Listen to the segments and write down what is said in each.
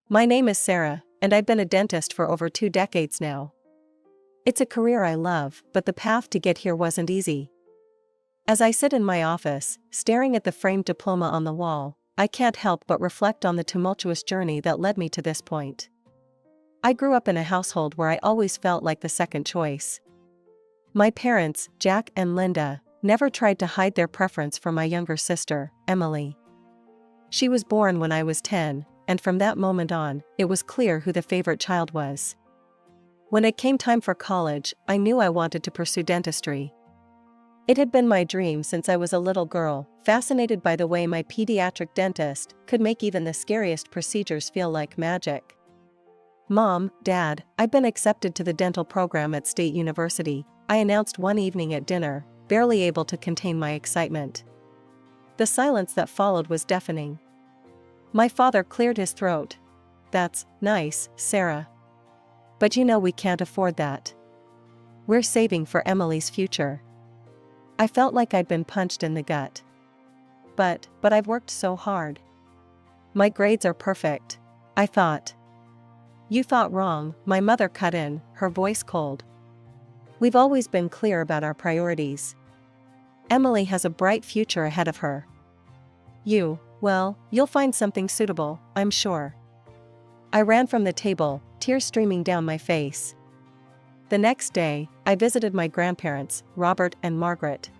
My name is Sarah, and I've been a dentist for over 2 decades now. It's a career I love, but the path to get here wasn't easy. As I sit in my office, staring at the framed diploma on the wall, I can't help but reflect on the tumultuous journey that led me to this point. I grew up in a household where I always felt like the second choice. My parents, Jack and Linda, never tried to hide their preference for my younger sister, Emily. She was born when I was 10, and from that moment on, it was clear who the favorite child was. When it came time for college, I knew I wanted to pursue dentistry. It had been my dream since I was a little girl, fascinated by the way my pediatric dentist could make even the scariest procedures feel like magic. "Mom, Dad, I've been accepted to the dental program at State University," I announced one evening at dinner, barely able to contain my excitement. The silence that followed was deafening. My father cleared his throat. "That's nice, Sarah. But you know we can't afford that. We're saving for Emily's future." I felt like I'd been punched in the gut. But I've worked so hard. My grades are perfect," I thought. "You thought wrong," my mother cut in, her voice cold. "We've always been clear about our priorities. Emily has a bright future ahead of her. Well, you'll find something suitable, I'm sure." I ran from the table, tears streaming down my face. The next day, I visited my grandparents, Robert and Margaret.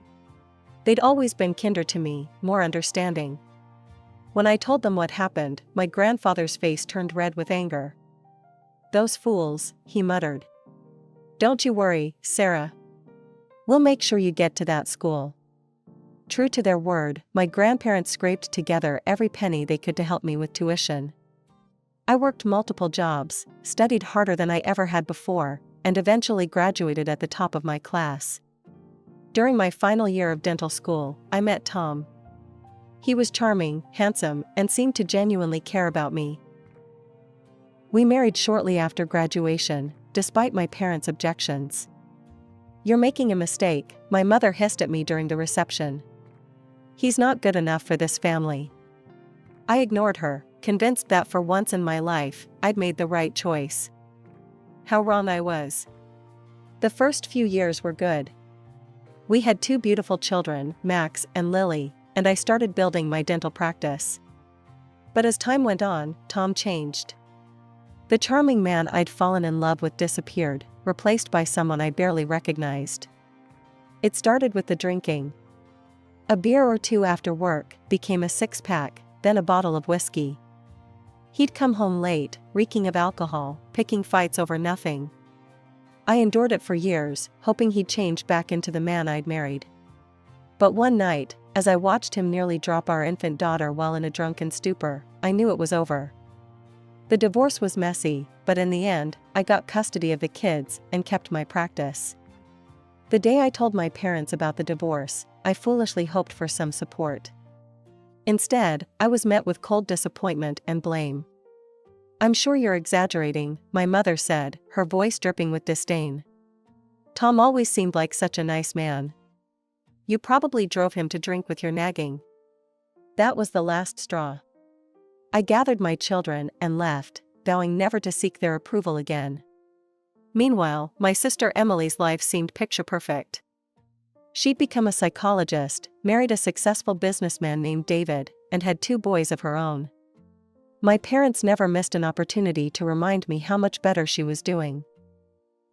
They'd always been kinder to me, more understanding. When I told them what happened, my grandfather's face turned red with anger. "Those fools," he muttered. "Don't you worry, Sarah. We'll make sure you get to that school." True to their word, my grandparents scraped together every penny they could to help me with tuition. I worked multiple jobs, studied harder than I ever had before, and eventually graduated at the top of my class. During my final year of dental school, I met Tom. He was charming, handsome, and seemed to genuinely care about me. We married shortly after graduation, despite my parents' objections. "You're making a mistake," my mother hissed at me during the reception. "He's not good enough for this family." I ignored her, convinced that for once in my life, I'd made the right choice. How wrong I was. The first few years were good. We had 2 beautiful children, Max and Lily, and I started building my dental practice. But as time went on, Tom changed. The charming man I'd fallen in love with disappeared, replaced by someone I barely recognized. It started with the drinking. A beer or 2 after work became a 6-pack, then a bottle of whiskey. He'd come home late, reeking of alcohol, picking fights over nothing. I endured it for years, hoping he'd change back into the man I'd married. But one night, as I watched him nearly drop our infant daughter while in a drunken stupor, I knew it was over. The divorce was messy, but in the end, I got custody of the kids and kept my practice. The day I told my parents about the divorce, I foolishly hoped for some support. Instead, I was met with cold disappointment and blame. "I'm sure you're exaggerating," my mother said, her voice dripping with disdain. "Tom always seemed like such a nice man. You probably drove him to drink with your nagging." That was the last straw. I gathered my children and left, vowing never to seek their approval again. Meanwhile, my sister Emily's life seemed picture perfect. She'd become a psychologist, married a successful businessman named David, and had 2 boys of her own. My parents never missed an opportunity to remind me how much better she was doing.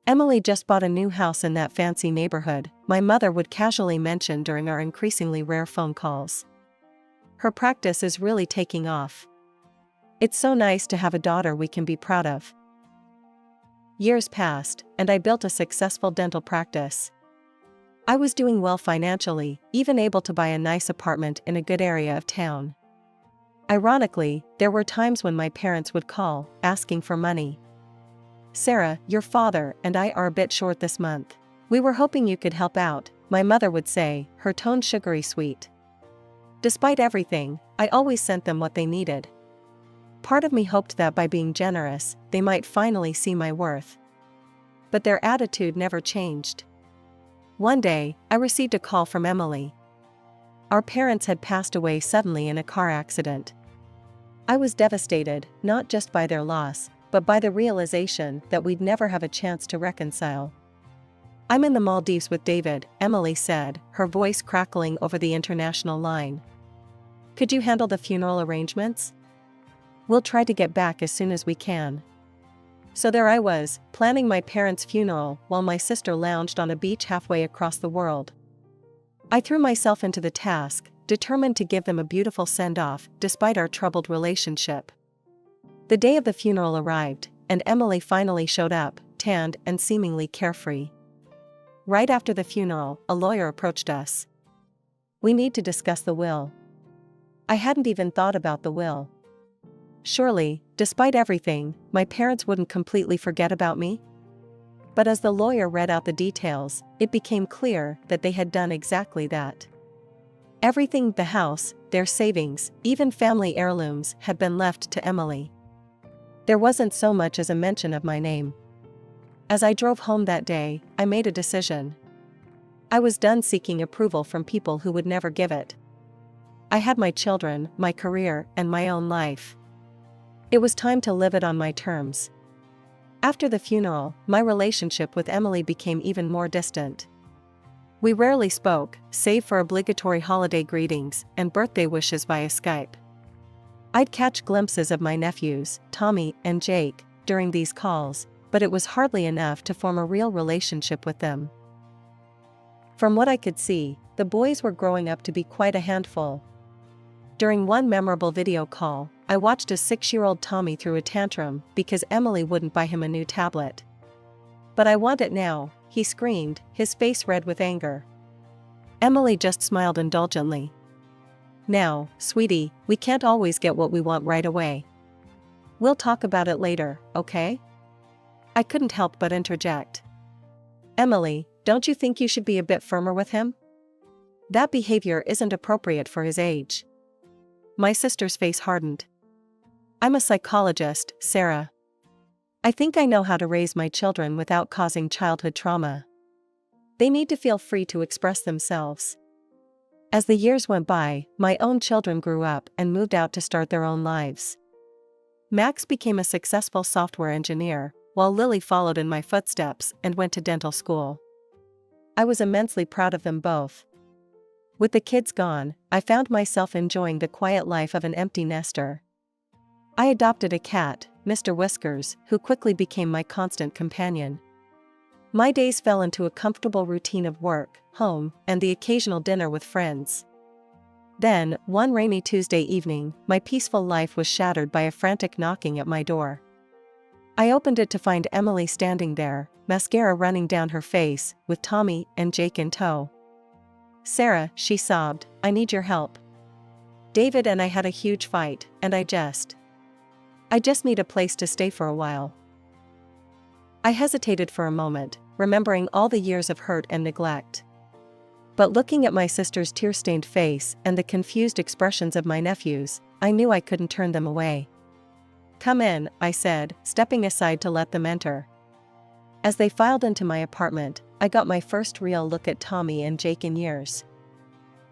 "Emily just bought a new house in that fancy neighborhood," my mother would casually mention during our increasingly rare phone calls. "Her practice is really taking off. It's so nice to have a daughter we can be proud of." Years passed, and I built a successful dental practice. I was doing well financially, even able to buy a nice apartment in a good area of town. Ironically, there were times when my parents would call, asking for money. "Sarah, your father and I are a bit short this month. We were hoping you could help out," my mother would say, her tone sugary sweet. Despite everything, I always sent them what they needed. Part of me hoped that by being generous, they might finally see my worth. But their attitude never changed. One day, I received a call from Emily. Our parents had passed away suddenly in a car accident. I was devastated, not just by their loss, but by the realization that we'd never have a chance to reconcile. "I'm in the Maldives with David," Emily said, her voice crackling over the international line. "Could you handle the funeral arrangements? We'll try to get back as soon as we can." So there I was, planning my parents' funeral while my sister lounged on a beach halfway across the world. I threw myself into the task, determined to give them a beautiful send-off despite our troubled relationship. The day of the funeral arrived, and Emily finally showed up, tanned and seemingly carefree. Right after the funeral, a lawyer approached us. "We need to discuss the will." I hadn't even thought about the will. Surely, despite everything, my parents wouldn't completely forget about me? But as the lawyer read out the details, it became clear that they had done exactly that. Everything, the house, their savings, even family heirlooms, had been left to Emily. There wasn't so much as a mention of my name. As I drove home that day, I made a decision. I was done seeking approval from people who would never give it. I had my children, my career, and my own life. It was time to live it on my terms. After the funeral, my relationship with Emily became even more distant. We rarely spoke, save for obligatory holiday greetings and birthday wishes via Skype. I'd catch glimpses of my nephews, Tommy and Jake, during these calls, but it was hardly enough to form a real relationship with them. From what I could see, the boys were growing up to be quite a handful. During one memorable video call, I watched a 6-year-old Tommy throw a tantrum because Emily wouldn't buy him a new tablet. "But I want it now," he screamed, his face red with anger. Emily just smiled indulgently. "Now, sweetie, we can't always get what we want right away. We'll talk about it later, okay?" I couldn't help but interject. "Emily, don't you think you should be a bit firmer with him? That behavior isn't appropriate for his age." My sister's face hardened. "I'm a psychologist, Sarah. I think I know how to raise my children without causing childhood trauma. They need to feel free to express themselves." As the years went by, my own children grew up and moved out to start their own lives. Max became a successful software engineer, while Lily followed in my footsteps and went to dental school. I was immensely proud of them both. With the kids gone, I found myself enjoying the quiet life of an empty nester. I adopted a cat, Mr. Whiskers, who quickly became my constant companion. My days fell into a comfortable routine of work, home, and the occasional dinner with friends. Then, one rainy Tuesday evening, my peaceful life was shattered by a frantic knocking at my door. I opened it to find Emily standing there, mascara running down her face, with Tommy and Jake in tow. "Sarah," she sobbed, "I need your help. David and I had a huge fight, and I just need a place to stay for a while." I hesitated for a moment, remembering all the years of hurt and neglect. But looking at my sister's tear-stained face and the confused expressions of my nephews, I knew I couldn't turn them away. "Come in," I said, stepping aside to let them enter. As they filed into my apartment, I got my first real look at Tommy and Jake in years.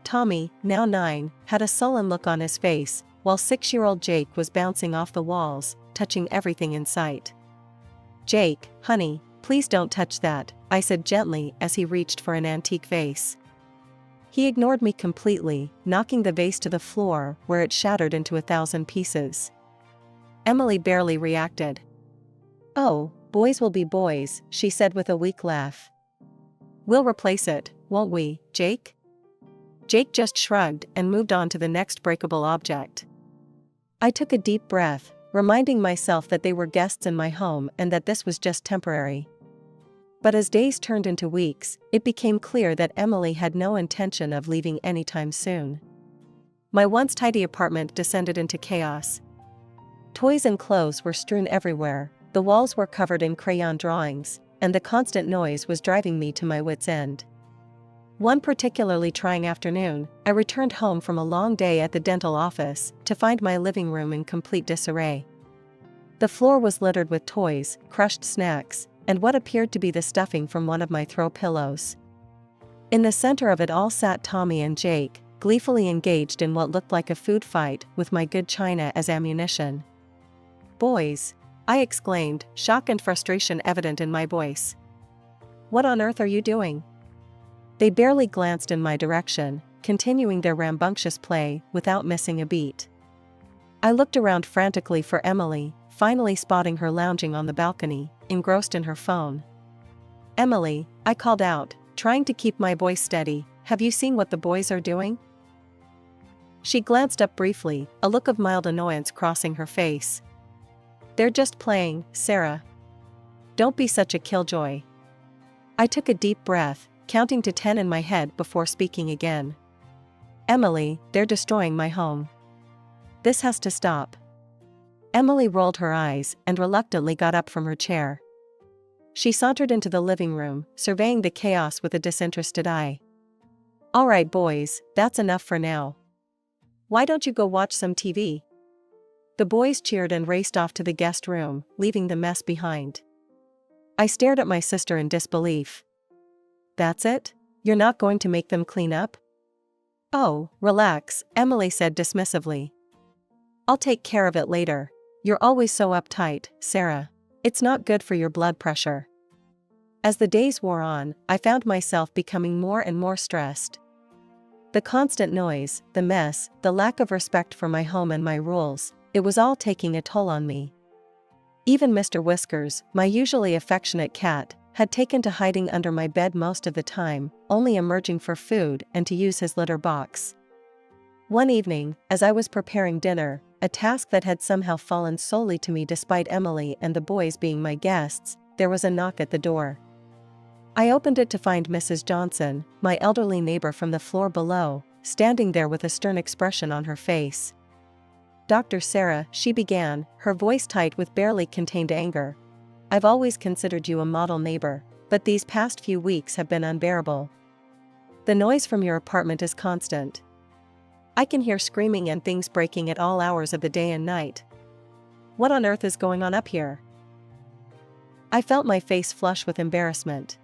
Tommy, now 9, had a sullen look on his face, while 6-year-old Jake was bouncing off the walls, touching everything in sight. "Jake, honey, please don't touch that," I said gently as he reached for an antique vase. He ignored me completely, knocking the vase to the floor where it shattered into 1,000 pieces. Emily barely reacted. "Oh, boys will be boys," she said with a weak laugh. "We'll replace it, won't we, Jake?" Jake just shrugged and moved on to the next breakable object. I took a deep breath, reminding myself that they were guests in my home and that this was just temporary. But as days turned into weeks, it became clear that Emily had no intention of leaving anytime soon. My once tidy apartment descended into chaos. Toys and clothes were strewn everywhere, the walls were covered in crayon drawings, and the constant noise was driving me to my wits' end. One particularly trying afternoon, I returned home from a long day at the dental office to find my living room in complete disarray. The floor was littered with toys, crushed snacks, and what appeared to be the stuffing from one of my throw pillows. In the center of it all sat Tommy and Jake, gleefully engaged in what looked like a food fight with my good china as ammunition. "Boys!" I exclaimed, shock and frustration evident in my voice. "What on earth are you doing?" They barely glanced in my direction, continuing their rambunctious play without missing a beat. I looked around frantically for Emily, finally spotting her lounging on the balcony, engrossed in her phone. "Emily," I called out, trying to keep my voice steady, "have you seen what the boys are doing?" She glanced up briefly, a look of mild annoyance crossing her face. "They're just playing, Sarah. Don't be such a killjoy." I took a deep breath, counting to 10 in my head before speaking again. "Emily, they're destroying my home. This has to stop." Emily rolled her eyes and reluctantly got up from her chair. She sauntered into the living room, surveying the chaos with a disinterested eye. "All right, boys, that's enough for now. Why don't you go watch some TV?" The boys cheered and raced off to the guest room, leaving the mess behind. I stared at my sister in disbelief. "That's it? You're not going to make them clean up?" "Oh, relax," Emily said dismissively. "I'll take care of it later. You're always so uptight, Sarah. It's not good for your blood pressure." As the days wore on, I found myself becoming more and more stressed. The constant noise, the mess, the lack of respect for my home and my rules, it was all taking a toll on me. Even Mr. Whiskers, my usually affectionate cat, had taken to hiding under my bed most of the time, only emerging for food and to use his litter box. One evening, as I was preparing dinner, a task that had somehow fallen solely to me despite Emily and the boys being my guests, there was a knock at the door. I opened it to find Mrs. Johnson, my elderly neighbor from the floor below, standing there with a stern expression on her face. "Dr. Sarah," she began, her voice tight with barely contained anger. "I've always considered you a model neighbor, but these past few weeks have been unbearable. The noise from your apartment is constant. I can hear screaming and things breaking at all hours of the day and night. What on earth is going on up here?" I felt my face flush with embarrassment.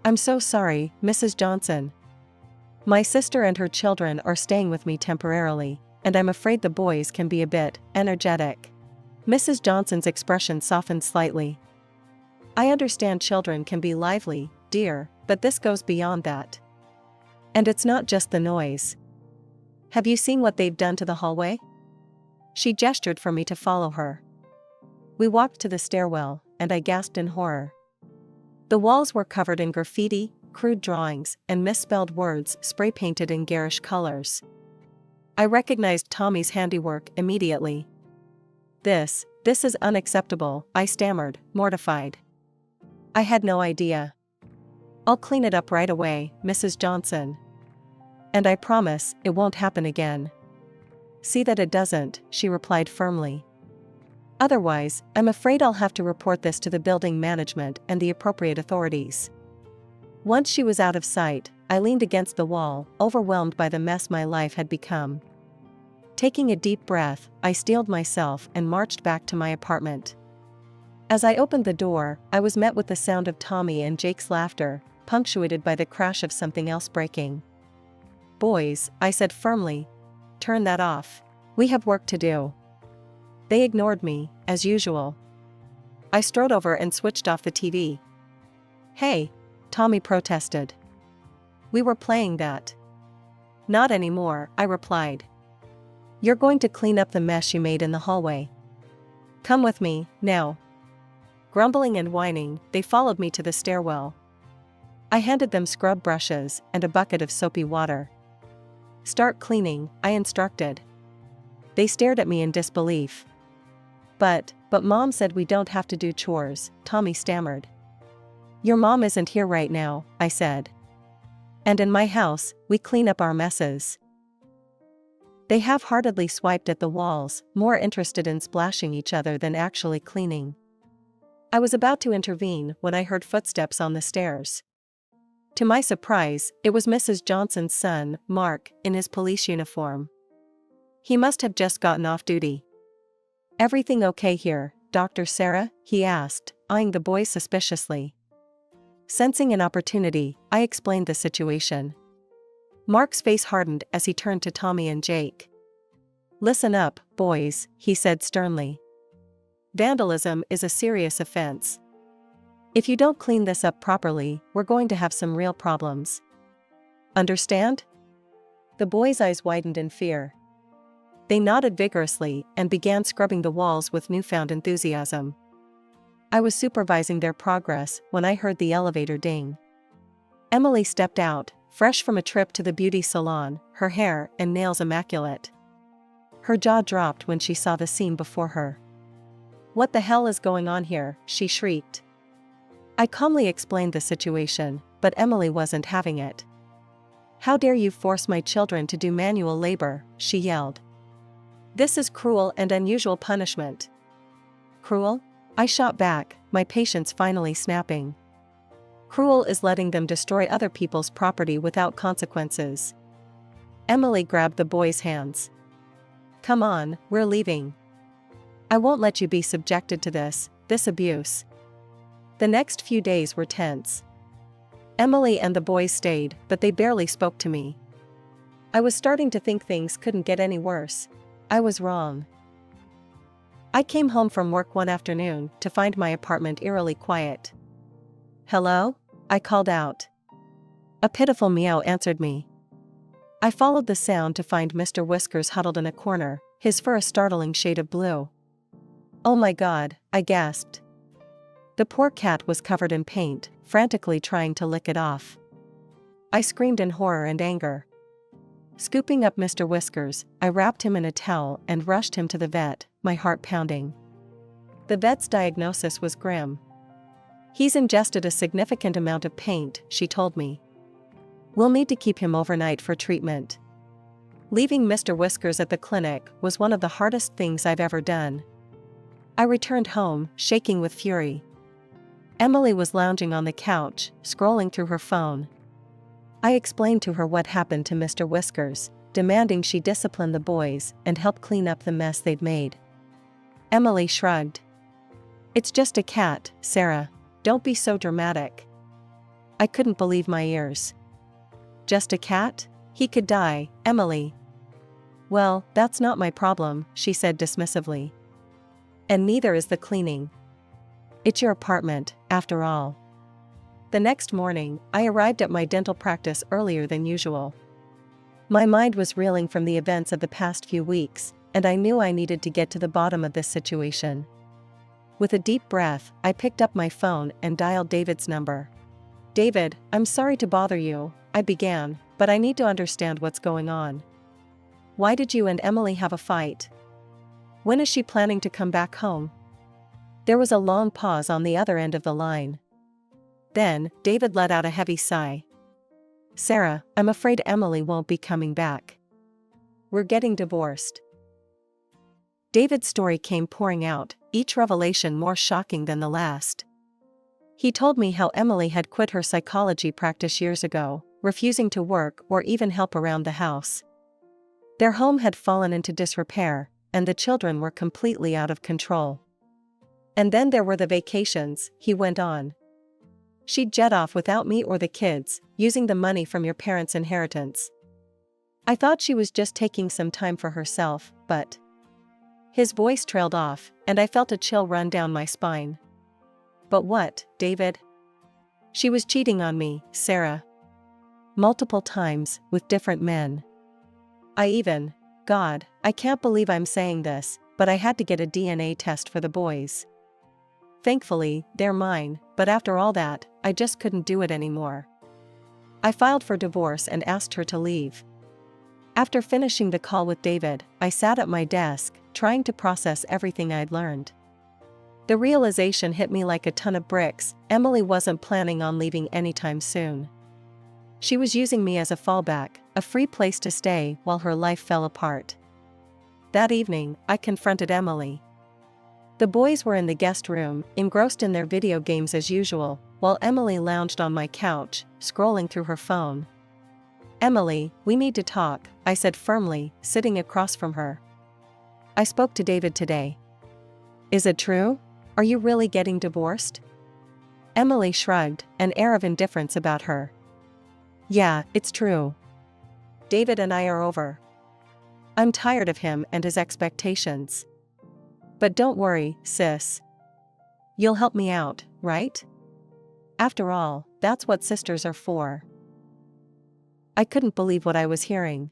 "I'm so sorry, Mrs. Johnson. My sister and her children are staying with me temporarily, and I'm afraid the boys can be a bit energetic." Mrs. Johnson's expression softened slightly. "I understand children can be lively, dear, but this goes beyond that. And it's not just the noise. Have you seen what they've done to the hallway?" She gestured for me to follow her. We walked to the stairwell, and I gasped in horror. The walls were covered in graffiti, crude drawings, and misspelled words spray-painted in garish colors. I recognized Tommy's handiwork immediately. This is unacceptable," I stammered, mortified. "I had no idea." "I'll clean it up right away, Mrs. Johnson. And I promise, it won't happen again." "See that it doesn't," she replied firmly. "Otherwise, I'm afraid I'll have to report this to the building management and the appropriate authorities." Once she was out of sight, I leaned against the wall, overwhelmed by the mess my life had become. Taking a deep breath, I steeled myself and marched back to my apartment. As I opened the door, I was met with the sound of Tommy and Jake's laughter, punctuated by the crash of something else breaking. "Boys," I said firmly, "turn that off. We have work to do." They ignored me, as usual. I strode over and switched off the TV. "Hey," Tommy protested. "We were playing that." "Not anymore," I replied. "You're going to clean up the mess you made in the hallway. Come with me, now." Grumbling and whining, they followed me to the stairwell. I handed them scrub brushes and a bucket of soapy water. "Start cleaning," I instructed. They stared at me in disbelief. But Mom said we don't have to do chores," Tommy stammered. "Your mom isn't here right now," I said. "And in my house, we clean up our messes." They half-heartedly swiped at the walls, more interested in splashing each other than actually cleaning. I was about to intervene when I heard footsteps on the stairs. To my surprise, it was Mrs. Johnson's son, Mark, in his police uniform. He must have just gotten off duty. "Everything okay here, Dr. Sarah?" he asked, eyeing the boys suspiciously. Sensing an opportunity, I explained the situation. Mark's face hardened as he turned to Tommy and Jake. "Listen up, boys," he said sternly. "Vandalism is a serious offense. If you don't clean this up properly, we're going to have some real problems. Understand?" The boys' eyes widened in fear. They nodded vigorously and began scrubbing the walls with newfound enthusiasm. I was supervising their progress when I heard the elevator ding. Emily stepped out, fresh from a trip to the beauty salon, her hair and nails immaculate. Her jaw dropped when she saw the scene before her. "What the hell is going on here?" she shrieked. I calmly explained the situation, but Emily wasn't having it. "How dare you force my children to do manual labor?" she yelled. "This is cruel and unusual punishment." "Cruel?" I shot back, my patience finally snapping. "Cruel is letting them destroy other people's property without consequences." Emily grabbed the boy's hands. "Come on, we're leaving. I won't let you be subjected to this abuse." The next few days were tense. Emily and the boys stayed, but they barely spoke to me. I was starting to think things couldn't get any worse. I was wrong. I came home from work one afternoon to find my apartment eerily quiet. "Hello?" I called out. A pitiful meow answered me. I followed the sound to find Mr. Whiskers huddled in a corner, his fur a startling shade of blue. "Oh my God," I gasped. The poor cat was covered in paint, frantically trying to lick it off. I screamed in horror and anger. Scooping up Mr. Whiskers, I wrapped him in a towel and rushed him to the vet, my heart pounding. The vet's diagnosis was grim. "He's ingested a significant amount of paint," she told me. "We'll need to keep him overnight for treatment." Leaving Mr. Whiskers at the clinic was one of the hardest things I've ever done. I returned home, shaking with fury. Emily was lounging on the couch, scrolling through her phone. I explained to her what happened to Mr. Whiskers, demanding she discipline the boys and help clean up the mess they'd made. Emily shrugged. "It's just a cat, Sarah. Don't be so dramatic." I couldn't believe my ears. "Just a cat? He could die, Emily." "Well, that's not my problem," she said dismissively. "And neither is the cleaning. It's your apartment, after all." The next morning, I arrived at my dental practice earlier than usual. My mind was reeling from the events of the past few weeks, and I knew I needed to get to the bottom of this situation. With a deep breath, I picked up my phone and dialed David's number. "David, I'm sorry to bother you," I began, "but I need to understand what's going on. Why did you and Emily have a fight? When is she planning to come back home?" There was a long pause on the other end of the line. Then, David let out a heavy sigh. "Sarah, I'm afraid Emily won't be coming back. We're getting divorced." David's story came pouring out, each revelation more shocking than the last. He told me how Emily had quit her psychology practice years ago, refusing to work or even help around the house. Their home had fallen into disrepair, and the children were completely out of control. "And then there were the vacations," he went on. "She'd jet off without me or the kids, using the money from your parents' inheritance. I thought she was just taking some time for herself, but..." His voice trailed off, and I felt a chill run down my spine. "But what, David?" "She was cheating on me, Sarah. Multiple times, with different men. God, I can't believe I'm saying this, but I had to get a DNA test for the boys. Thankfully, they're mine, but after all that, I just couldn't do it anymore. I filed for divorce and asked her to leave." After finishing the call with David, I sat at my desk, trying to process everything I'd learned. The realization hit me like a ton of bricks. Emily wasn't planning on leaving anytime soon. She was using me as a fallback, a free place to stay while her life fell apart. That evening, I confronted Emily. The boys were in the guest room, engrossed in their video games as usual, while Emily lounged on my couch, scrolling through her phone. "Emily, we need to talk," I said firmly, sitting across from her. "I spoke to David today." "Is it true? Are you really getting divorced?" Emily shrugged, an air of indifference about her. "Yeah, it's true. David and I are over. I'm tired of him and his expectations. But don't worry, sis. You'll help me out, right? After all, that's what sisters are for. I couldn't believe what I was hearing.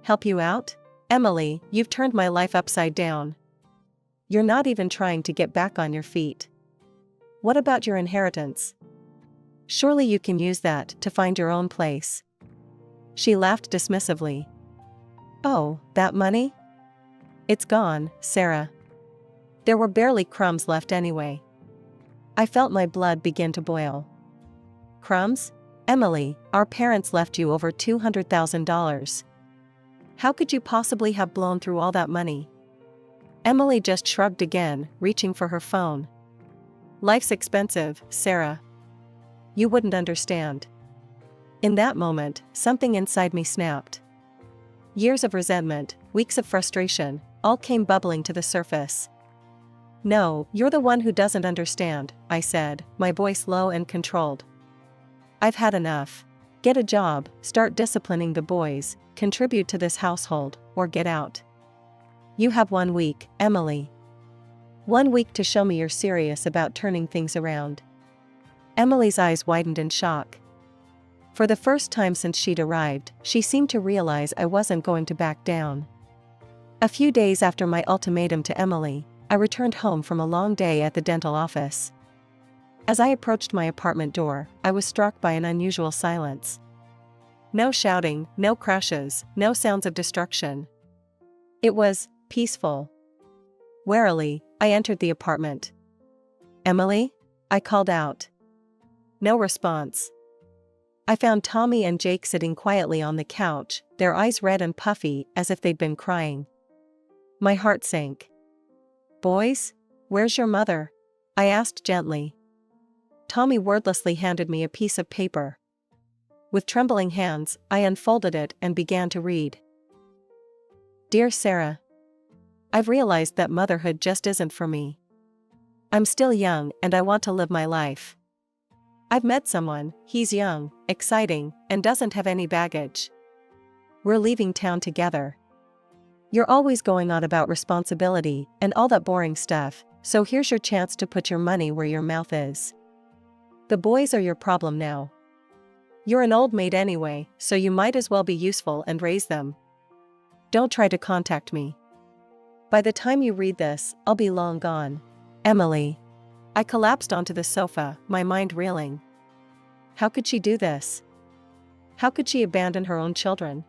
Help you out? Emily, you've turned my life upside down. You're not even trying to get back on your feet. What about your inheritance? Surely you can use that to find your own place. She laughed dismissively. Oh, that money? It's gone, Sarah. There were barely crumbs left anyway. I felt my blood begin to boil. Crumbs? Emily, our parents left you over $200,000. How could you possibly have blown through all that money? Emily just shrugged again, reaching for her phone. Life's expensive, Sarah. You wouldn't understand. In that moment, something inside me snapped. Years of resentment, weeks of frustration, all came bubbling to the surface. No, you're the one who doesn't understand, I said, my voice low and controlled. I've had enough. Get a job, start disciplining the boys, contribute to this household, or get out. You have 1 week, Emily. 1 week to show me you're serious about turning things around. Emily's eyes widened in shock. For the first time since she'd arrived, she seemed to realize I wasn't going to back down. A few days after my ultimatum to Emily, I returned home from a long day at the dental office. As I approached my apartment door, I was struck by an unusual silence. No shouting, no crashes, no sounds of destruction. It was peaceful. Warily, I entered the apartment. Emily? I called out. No response. I found Tommy and Jake sitting quietly on the couch, their eyes red and puffy as if they'd been crying. My heart sank. Boys? Where's your mother? I asked gently. Tommy wordlessly handed me a piece of paper. With trembling hands, I unfolded it and began to read. Dear Sarah, I've realized that motherhood just isn't for me. I'm still young and I want to live my life. I've met someone, he's young, exciting, and doesn't have any baggage. We're leaving town together. You're always going on about responsibility and all that boring stuff, so here's your chance to put your money where your mouth is. The boys are your problem now. You're an old maid anyway, so you might as well be useful and raise them. Don't try to contact me. By the time you read this, I'll be long gone. Emily. I collapsed onto the sofa, my mind reeling. How could she do this? How could she abandon her own children?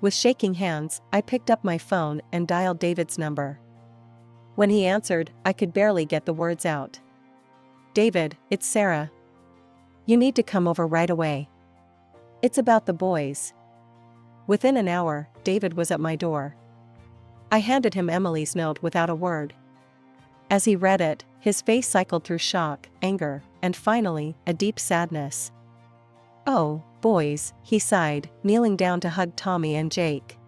With shaking hands, I picked up my phone and dialed David's number. When he answered, I could barely get the words out. David, it's Sarah. You need to come over right away. It's about the boys. Within an hour, David was at my door. I handed him Emily's note without a word. As he read it, his face cycled through shock, anger, and finally, a deep sadness. Oh, boys, he sighed, kneeling down to hug Tommy and Jake.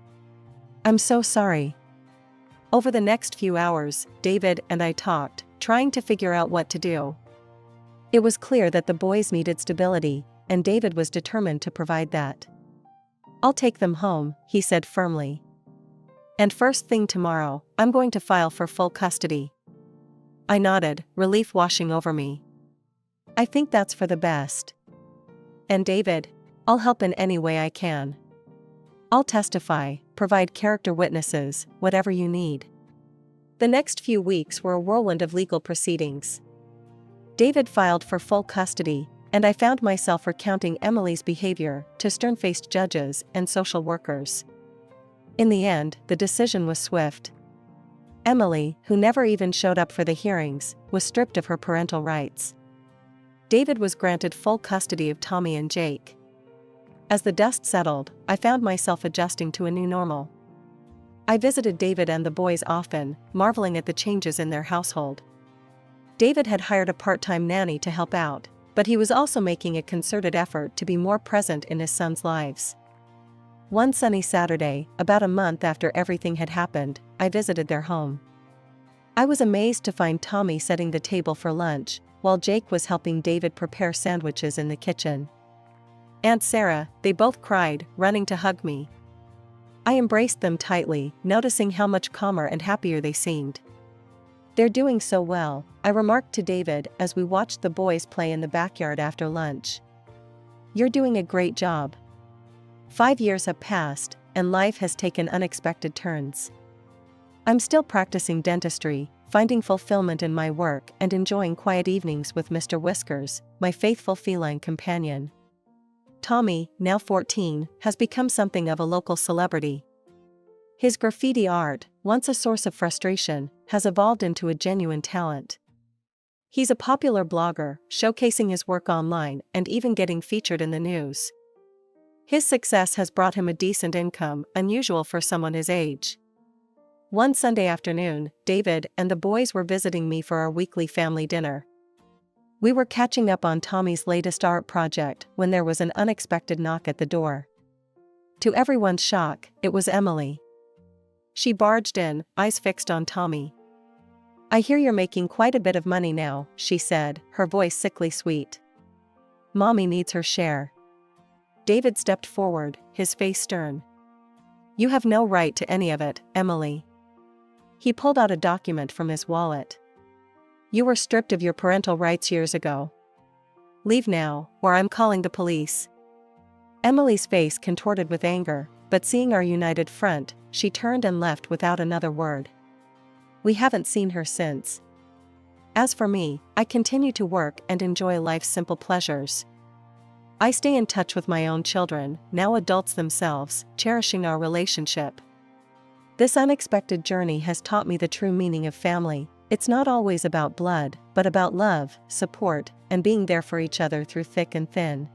I'm so sorry. Over the next few hours, David and I talked, trying to figure out what to do. It was clear that the boys needed stability, and David was determined to provide that. I'll take them home, he said firmly. And first thing tomorrow, I'm going to file for full custody. I nodded, relief washing over me. I think that's for the best. And David, I'll help in any way I can. I'll testify, provide character witnesses, whatever you need. The next few weeks were a whirlwind of legal proceedings. David filed for full custody, and I found myself recounting Emily's behavior to stern-faced judges and social workers. In the end, the decision was swift. Emily, who never even showed up for the hearings, was stripped of her parental rights. David was granted full custody of Tommy and Jake. As the dust settled, I found myself adjusting to a new normal. I visited David and the boys often, marveling at the changes in their household. David had hired a part-time nanny to help out, but he was also making a concerted effort to be more present in his sons' lives. One sunny Saturday, about a month after everything had happened, I visited their home. I was amazed to find Tommy setting the table for lunch, while Jake was helping David prepare sandwiches in the kitchen. Aunt Sarah, they both cried, running to hug me. I embraced them tightly, noticing how much calmer and happier they seemed. They're doing so well, I remarked to David as we watched the boys play in the backyard after lunch. You're doing a great job. 5 years have passed, and life has taken unexpected turns. I'm still practicing dentistry, finding fulfillment in my work and enjoying quiet evenings with Mr. Whiskers, my faithful feline companion. Tommy, now 14, has become something of a local celebrity. His graffiti art, once a source of frustration, has evolved into a genuine talent. He's a popular blogger, showcasing his work online and even getting featured in the news. His success has brought him a decent income, unusual for someone his age. One Sunday afternoon, David and the boys were visiting me for our weekly family dinner. We were catching up on Tommy's latest art project when there was an unexpected knock at the door. To everyone's shock, it was Emily. She barged in, eyes fixed on Tommy. "I hear you're making quite a bit of money now," she said, her voice sickly sweet. "Mommy needs her share." David stepped forward, his face stern. "You have no right to any of it, Emily." He pulled out a document from his wallet. "You were stripped of your parental rights years ago. Leave now, or I'm calling the police." Emily's face contorted with anger, but seeing our united front, she turned and left without another word. We haven't seen her since. As for me, I continue to work and enjoy life's simple pleasures. I stay in touch with my own children, now adults themselves, cherishing our relationship. This unexpected journey has taught me the true meaning of family. It's not always about blood, but about love, support, and being there for each other through thick and thin.